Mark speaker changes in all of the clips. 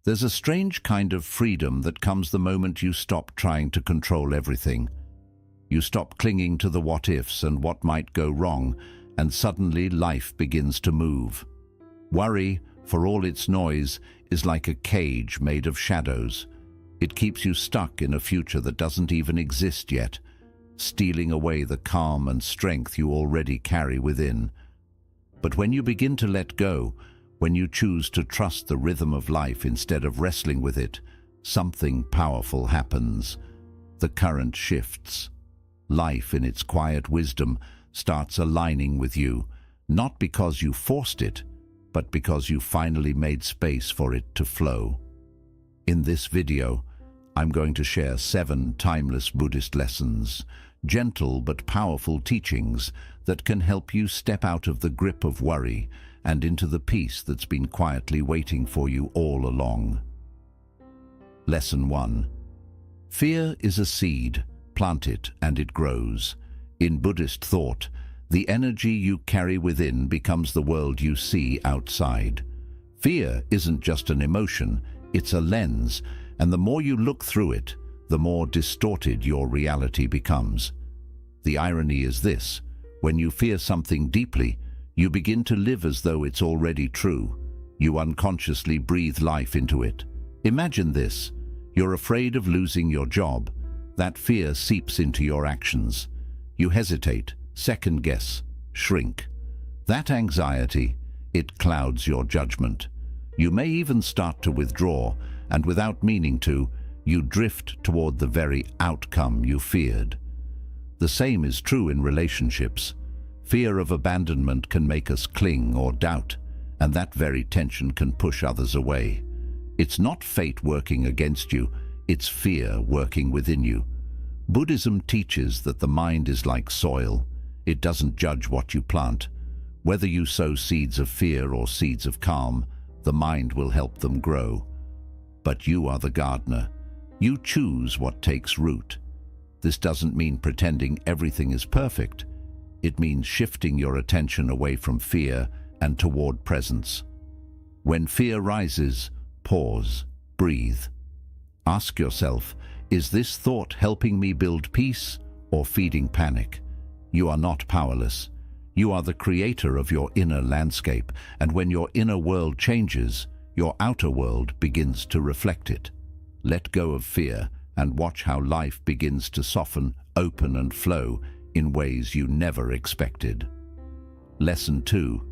Speaker 1: There's a strange kind of freedom that comes the moment you stop trying to control everything. You stop clinging to the what-ifs and what might go wrong, and suddenly life begins to move. Worry, for all its noise, is like a cage made of shadows. It keeps you stuck in a future that doesn't even exist yet, stealing away the calm and strength you already carry within. But when you begin to let go, when you choose to trust the rhythm of life instead of wrestling with it, something powerful happens. The current shifts. Life, in its quiet wisdom, starts aligning with you, not because you forced it, but because you finally made space for it to flow. In this video, I'm going to share 7 timeless Buddhist lessons, gentle but powerful teachings that can help you step out of the grip of worry and into the peace that's been quietly waiting for you all along. Lesson 1. Fear is a seed. Plant it and it grows. In Buddhist thought, the energy you carry within becomes the world you see outside. Fear isn't just an emotion, it's a lens, and the more you look through it, the more distorted your reality becomes. The irony is this: when you fear something deeply, you begin to live as though it's already true. You unconsciously breathe life into it. Imagine this: you're afraid of losing your job. That fear seeps into your actions. You hesitate, second-guess, shrink. That anxiety, it clouds your judgment. You may even start to withdraw, and without meaning to, you drift toward the very outcome you feared. The same is true in relationships. Fear of abandonment can make us cling or doubt, and that very tension can push others away. It's not fate working against you, it's fear working within you. Buddhism teaches that the mind is like soil. It doesn't judge what you plant. Whether you sow seeds of fear or seeds of calm, the mind will help them grow. But you are the gardener. You choose what takes root. This doesn't mean pretending everything is perfect. It means shifting your attention away from fear and toward presence. When fear rises, pause, breathe. Ask yourself, is this thought helping me build peace or feeding panic? You are not powerless. You are the creator of your inner landscape, and when your inner world changes, your outer world begins to reflect it. Let go of fear and watch how life begins to soften, open and flow in ways you never expected. Lesson 2.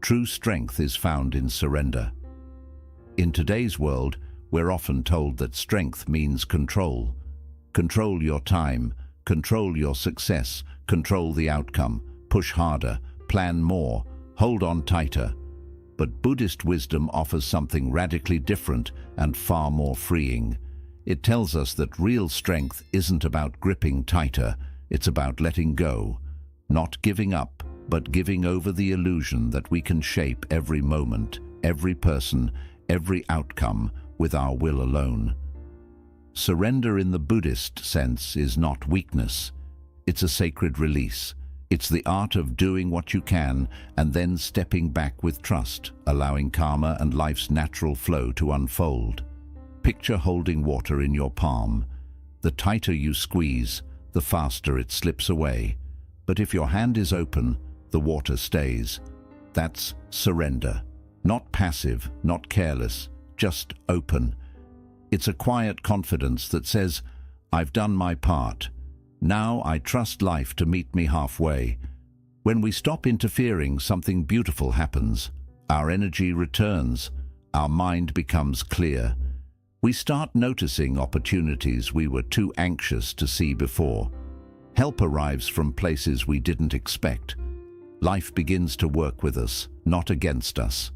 Speaker 1: True strength is found in surrender. In today's world, we're often told that strength means control. Control your time, control your success, control the outcome, push harder, plan more, hold on tighter. But Buddhist wisdom offers something radically different and far more freeing. It tells us that real strength isn't about gripping tighter, it's about letting go. Not giving up, but giving over the illusion that we can shape every moment, every person, every outcome with our will alone. Surrender in the Buddhist sense is not weakness. It's a sacred release. It's the art of doing what you can and then stepping back with trust, allowing karma and life's natural flow to unfold. Picture holding water in your palm. The tighter you squeeze, the faster it slips away. But if your hand is open, the water stays. That's surrender. Not passive, not careless, just open. It's a quiet confidence that says, I've done my part. Now I trust life to meet me halfway. When we stop interfering, something beautiful happens. Our energy returns. Our mind becomes clear. We start noticing opportunities we were too anxious to see before. Help arrives from places we didn't expect. Life begins to work with us, not against us.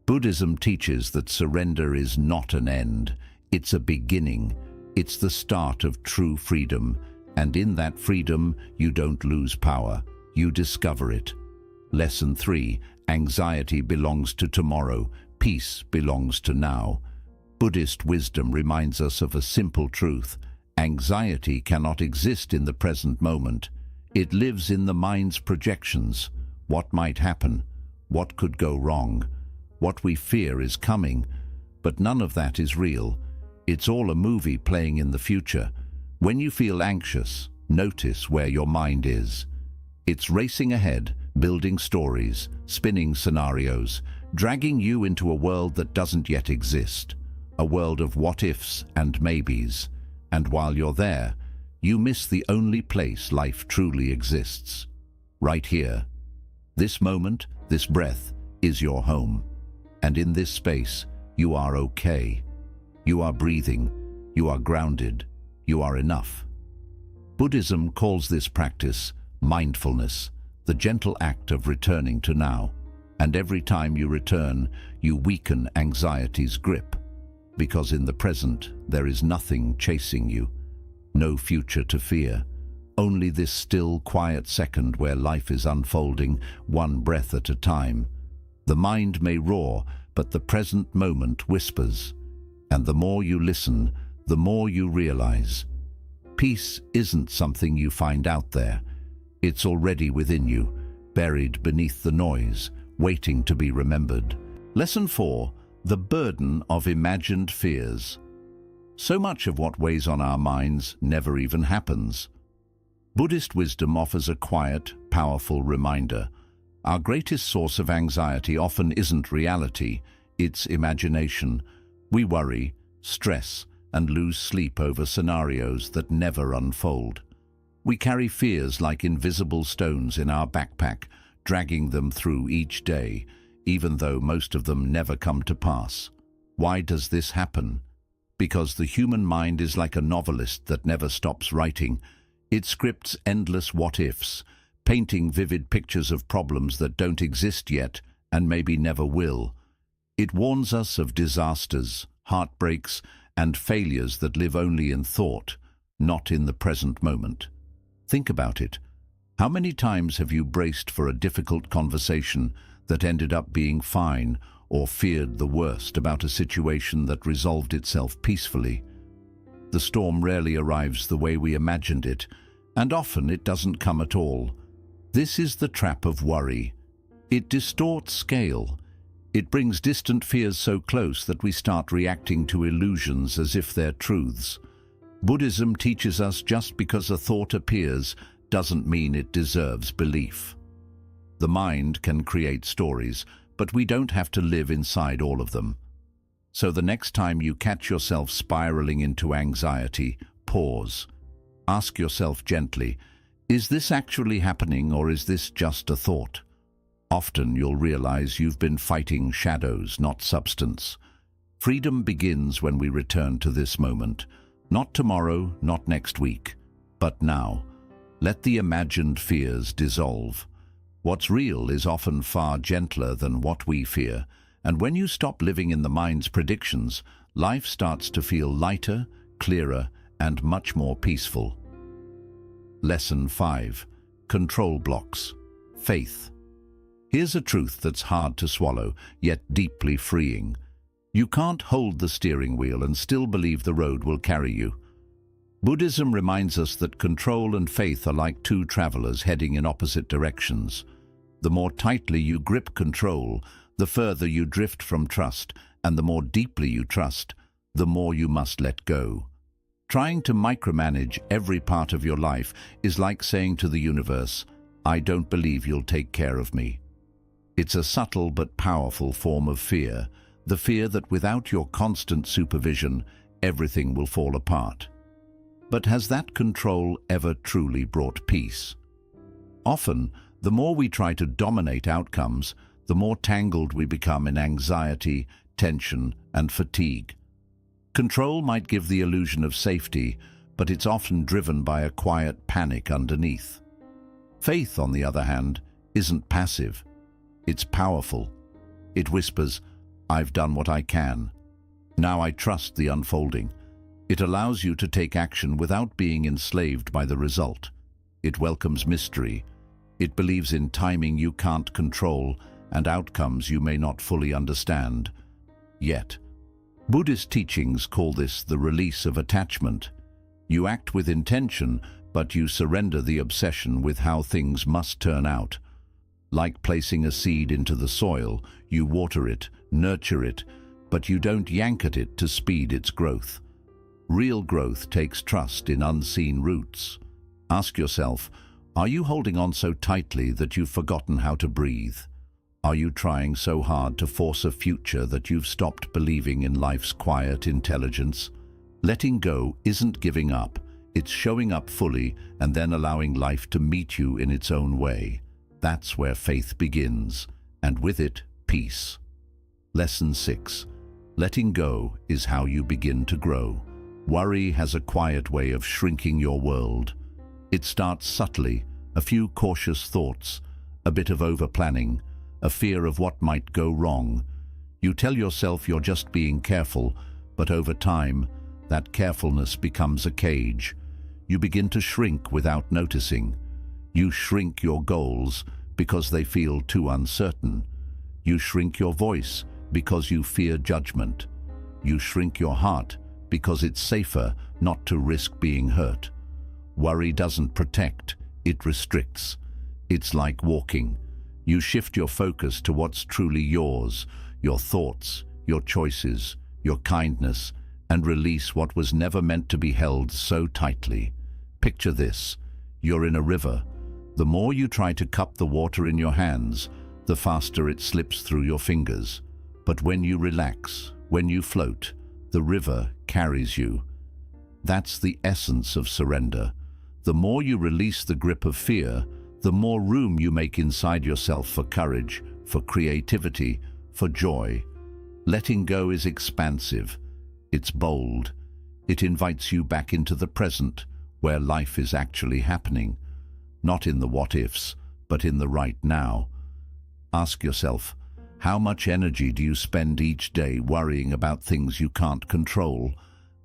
Speaker 1: Buddhism teaches that surrender is not an end, it's a beginning. It's the start of true freedom, and in that freedom you don't lose power, you discover it. Lesson 3. Anxiety belongs to tomorrow, peace belongs to now. Buddhist wisdom reminds us of a simple truth. Anxiety cannot exist in the present moment. It lives in the mind's projections. What might happen? What could go wrong? What we fear is coming. But none of that is real. It's all a movie playing in the future. When you feel anxious, notice where your mind is. It's racing ahead, building stories, spinning scenarios, dragging you into a world that doesn't yet exist. A world of what-ifs and maybes. And while you're there, you miss the only place life truly exists. Right here. This moment, this breath, is your home. And in this space, you are okay. You are breathing. You are grounded. You are enough. Buddhism calls this practice mindfulness, the gentle act of returning to now. And every time you return, you weaken anxiety's grip. Because in the present, there is nothing chasing you. No future to fear. Only this still, quiet second where life is unfolding, one breath at a time. The mind may roar, but the present moment whispers. And the more you listen, the more you realize. Peace isn't something you find out there. It's already within you, buried beneath the noise, waiting to be remembered. Lesson 4. The burden of imagined fears. So much of what weighs on our minds never even happens. Buddhist wisdom offers a quiet, powerful reminder. Our greatest source of anxiety often isn't reality, it's imagination. We worry, stress, and lose sleep over scenarios that never unfold. We carry fears like invisible stones in our backpack, dragging them through each day, even though most of them never come to pass. Why does this happen? Because the human mind is like a novelist that never stops writing. It scripts endless what-ifs, painting vivid pictures of problems that don't exist yet and maybe never will. It warns us of disasters, heartbreaks, and failures that live only in thought, not in the present moment. Think about it. How many times have you braced for a difficult conversation that ended up being fine, or feared the worst about a situation that resolved itself peacefully? The storm rarely arrives the way we imagined it, and often it doesn't come at all. This is the trap of worry. It distorts scale. It brings distant fears so close that we start reacting to illusions as if they're truths. Buddhism teaches us just because a thought appears doesn't mean it deserves belief. The mind can create stories, but we don't have to live inside all of them. So the next time you catch yourself spiraling into anxiety, pause. Ask yourself gently, is this actually happening or is this just a thought? Often you'll realize you've been fighting shadows, not substance. Freedom begins when we return to this moment. Not tomorrow, not next week, but now. Let the imagined fears dissolve. What's real is often far gentler than what we fear, and when you stop living in the mind's predictions, life starts to feel lighter, clearer, and much more peaceful. Lesson 5. Control blocks. Faith. Here's a truth that's hard to swallow, yet deeply freeing. You can't hold the steering wheel and still believe the road will carry you. Buddhism reminds us that control and faith are like two travelers heading in opposite directions. The more tightly you grip control, the further you drift from trust, and the more deeply you trust, the more you must let go. Trying to micromanage every part of your life is like saying to the universe, "I don't believe you'll take care of me." It's a subtle but powerful form of fear, the fear that without your constant supervision, everything will fall apart. But has that control ever truly brought peace? Often, the more we try to dominate outcomes, the more tangled we become in anxiety, tension, and fatigue. Control might give the illusion of safety, but it's often driven by a quiet panic underneath. Faith, on the other hand, isn't passive. It's powerful. It whispers, "I've done what I can. Now I trust the unfolding." It allows you to take action without being enslaved by the result. It welcomes mystery. It believes in timing you can't control and outcomes you may not fully understand. Yet, Buddhist teachings call this the release of attachment. You act with intention, but you surrender the obsession with how things must turn out. Like placing a seed into the soil, you water it, nurture it, but you don't yank at it to speed its growth. Real growth takes trust in unseen roots. Ask yourself, are you holding on so tightly that you've forgotten how to breathe? Are you trying so hard to force a future that you've stopped believing in life's quiet intelligence? Letting go isn't giving up. It's showing up fully and then allowing life to meet you in its own way. That's where faith begins, and with it, peace. Lesson 6. Letting go is how you begin to grow. Worry has a quiet way of shrinking your world. It starts subtly, a few cautious thoughts, a bit of over-planning, a fear of what might go wrong. You tell yourself you're just being careful, but over time, that carefulness becomes a cage. You begin to shrink without noticing. You shrink your goals because they feel too uncertain. You shrink your voice because you fear judgment. You shrink your heart because it's safer not to risk being hurt. Worry doesn't protect, it restricts. It's like walking. You shift your focus to what's truly yours, your thoughts, your choices, your kindness, and release what was never meant to be held so tightly. Picture this. You're in a river. The more you try to cup the water in your hands, the faster it slips through your fingers. But when you relax, when you float, the river carries you. That's the essence of surrender. The more you release the grip of fear, the more room you make inside yourself for courage, for creativity, for joy. Letting go is expansive. It's bold. It invites you back into the present, where life is actually happening. Not in the what-ifs, but in the right now. Ask yourself, how much energy do you spend each day worrying about things you can't control?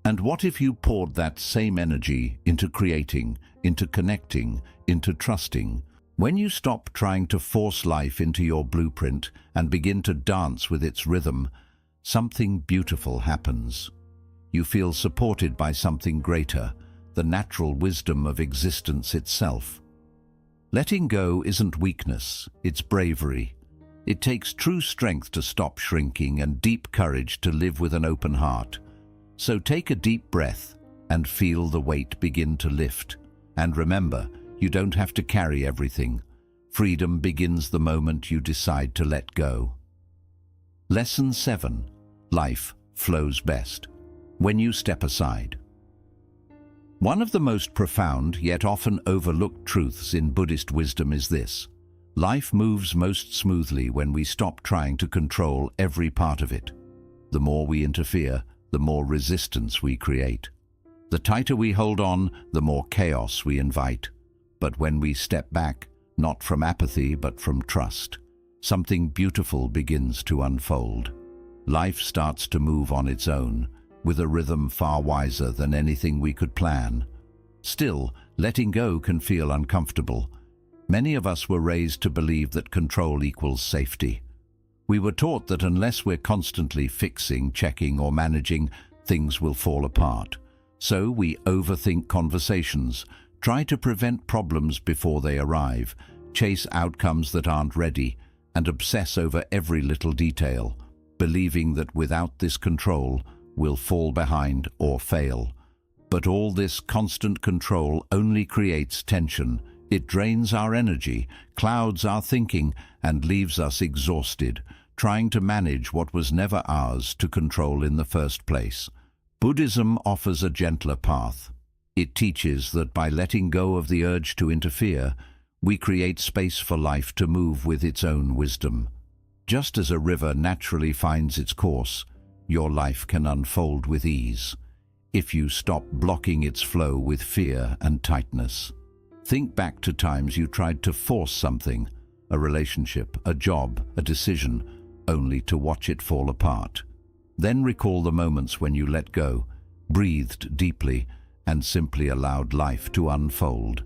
Speaker 1: And what if you poured that same energy into creating, into connecting, into trusting? When you stop trying to force life into your blueprint and begin to dance with its rhythm, something beautiful happens. You feel supported by something greater, the natural wisdom of existence itself. Letting go isn't weakness, it's bravery. It takes true strength to stop shrinking and deep courage to live with an open heart. So take a deep breath and feel the weight begin to lift. And remember, you don't have to carry everything. Freedom begins the moment you decide to let go. Lesson 7. Life flows best when you step aside. One of the most profound yet often overlooked truths in Buddhist wisdom is this: life moves most smoothly when we stop trying to control every part of it. The more we interfere, the more resistance we create. The tighter we hold on, the more chaos we invite. But when we step back, not from apathy but from trust, something beautiful begins to unfold. Life starts to move on its own, with a rhythm far wiser than anything we could plan. Still, letting go can feel uncomfortable. Many of us were raised to believe that control equals safety. We were taught that unless we're constantly fixing, checking, or managing, things will fall apart. So we overthink conversations, try to prevent problems before they arrive, chase outcomes that aren't ready, and obsess over every little detail, believing that without this control, we'll fall behind or fail. But all this constant control only creates tension. It drains our energy, clouds our thinking, and leaves us exhausted, trying to manage what was never ours to control in the first place. Buddhism offers a gentler path. It teaches that by letting go of the urge to interfere, we create space for life to move with its own wisdom. Just as a river naturally finds its course, your life can unfold with ease, if you stop blocking its flow with fear and tightness. Think back to times you tried to force something, a relationship, a job, a decision, only to watch it fall apart. Then recall the moments when you let go, breathed deeply, and simply allowed life to unfold.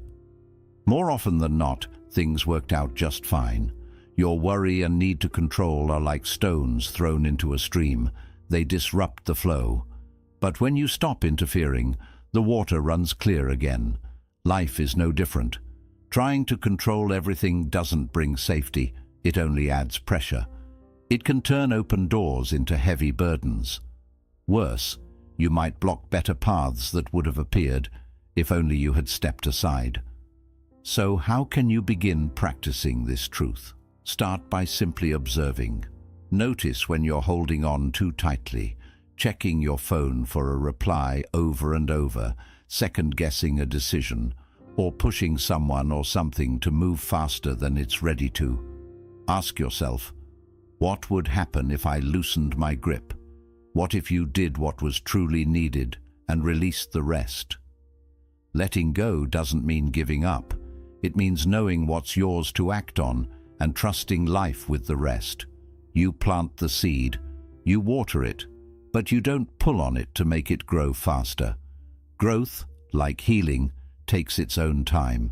Speaker 1: More often than not, things worked out just fine. Your worry and need to control are like stones thrown into a stream. They disrupt the flow. But when you stop interfering, the water runs clear again. Life is no different. Trying to control everything doesn't bring safety, it only adds pressure. It can turn open doors into heavy burdens. Worse, you might block better paths that would have appeared if only you had stepped aside. So how can you begin practicing this truth? Start by simply observing. Notice when you're holding on too tightly, checking your phone for a reply over and over, second-guessing a decision, or pushing someone or something to move faster than it's ready to. Ask yourself, what would happen if I loosened my grip? What if you did what was truly needed and released the rest? Letting go doesn't mean giving up. It means knowing what's yours to act on and trusting life with the rest. You plant the seed, you water it, but you don't pull on it to make it grow faster. Growth, like healing, takes its own time.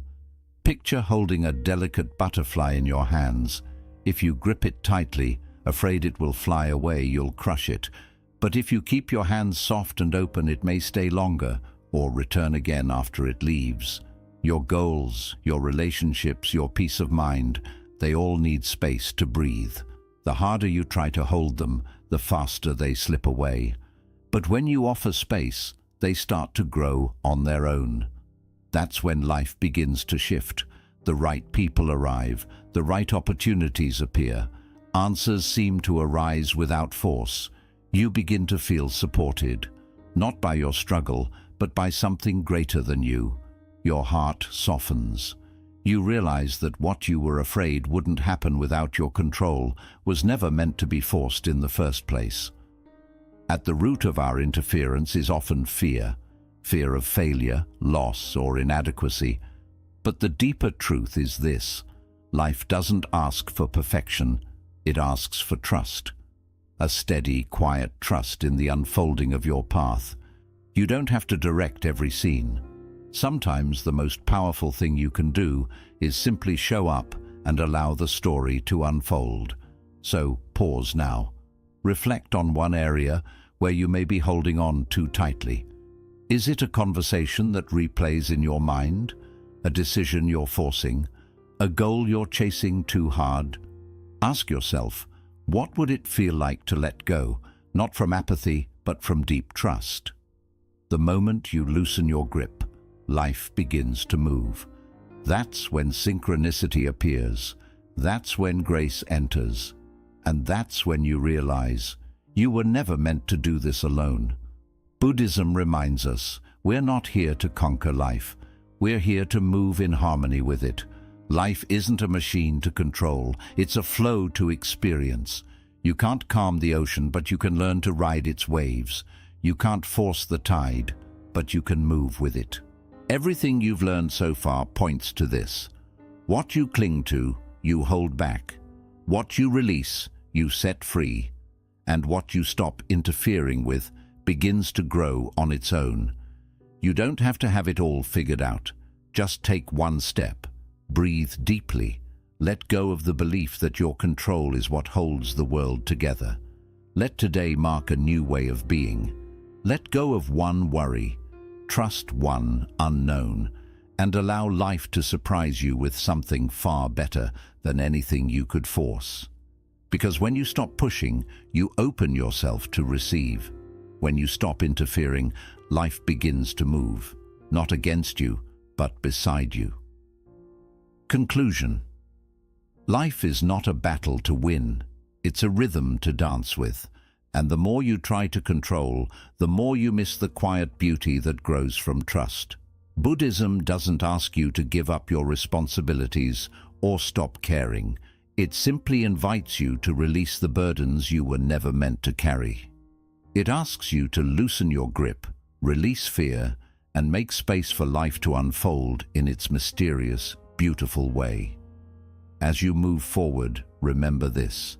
Speaker 1: Picture holding a delicate butterfly in your hands. If you grip it tightly, afraid it will fly away, you'll crush it. But if you keep your hands soft and open, it may stay longer or return again after it leaves. Your goals, your relationships, your peace of mind, they all need space to breathe. The harder you try to hold them, the faster they slip away. But when you offer space, they start to grow on their own. That's when life begins to shift. The right people arrive, the right opportunities appear. Answers seem to arise without force. You begin to feel supported, not by your struggle, but by something greater than you. Your heart softens. You realize that what you were afraid wouldn't happen without your control was never meant to be forced in the first place. At the root of our interference is often fear. Fear of failure, loss, or inadequacy. But the deeper truth is this: life doesn't ask for perfection, it asks for trust. A steady, quiet trust in the unfolding of your path. You don't have to direct every scene. Sometimes the most powerful thing you can do is simply show up and allow the story to unfold. So pause now. Reflect on one area where you may be holding on too tightly. Is it a conversation that replays in your mind? A decision you're forcing? A goal you're chasing too hard? Ask yourself, what would it feel like to let go, not from apathy, but from deep trust? The moment you loosen your grip, life begins to move. That's when synchronicity appears. That's when grace enters. And that's when you realize you were never meant to do this alone. Buddhism reminds us we're not here to conquer life. We're here to move in harmony with it. Life isn't a machine to control. It's a flow to experience. You can't calm the ocean, but you can learn to ride its waves. You can't force the tide, but you can move with it. Everything you've learned so far points to this. What you cling to, you hold back. What you release, you set free. And what you stop interfering with begins to grow on its own. You don't have to have it all figured out. Just take one step. Breathe deeply. Let go of the belief that your control is what holds the world together. Let today mark a new way of being. Let go of one worry. Trust one unknown. And allow life to surprise you with something far better than anything you could force. Because when you stop pushing, you open yourself to receive. When you stop interfering, life begins to move, not against you, but beside you. Conclusion. Life is not a battle to win. It's a rhythm to dance with. And the more you try to control, the more you miss the quiet beauty that grows from trust. Buddhism doesn't ask you to give up your responsibilities or stop caring. It simply invites you to release the burdens you were never meant to carry. It asks you to loosen your grip, release fear, and make space for life to unfold in its mysterious, beautiful way. As you move forward, remember this.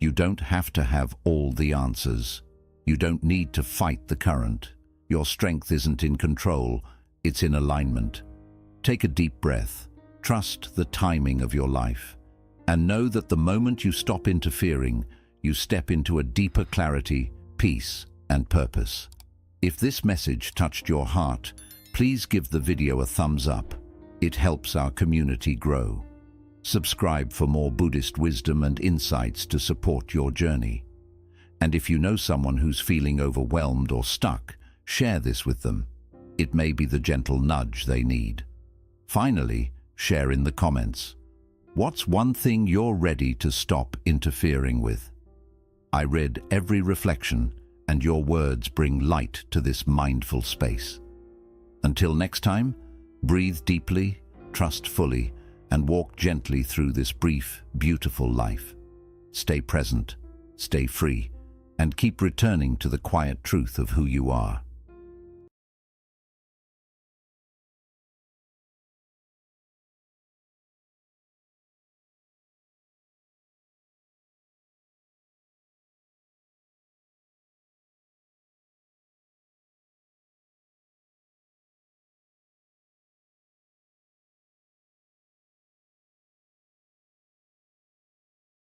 Speaker 1: You don't have to have all the answers. You don't need to fight the current. Your strength isn't in control, it's in alignment. Take a deep breath. Trust the timing of your life. And know that the moment you stop interfering, you step into a deeper clarity, peace, and purpose. If this message touched your heart, please give the video a thumbs up. It helps our community grow. Subscribe for more Buddhist wisdom and insights to support your journey. And if you know someone who's feeling overwhelmed or stuck, share this with them. It may be the gentle nudge they need. Finally, share in the comments. What's one thing you're ready to stop interfering with? I read every reflection, and your words bring light to this mindful space. Until next time, breathe deeply, trust fully, and walk gently through this brief, beautiful life. Stay present, stay free, and keep returning to the quiet truth of who you are.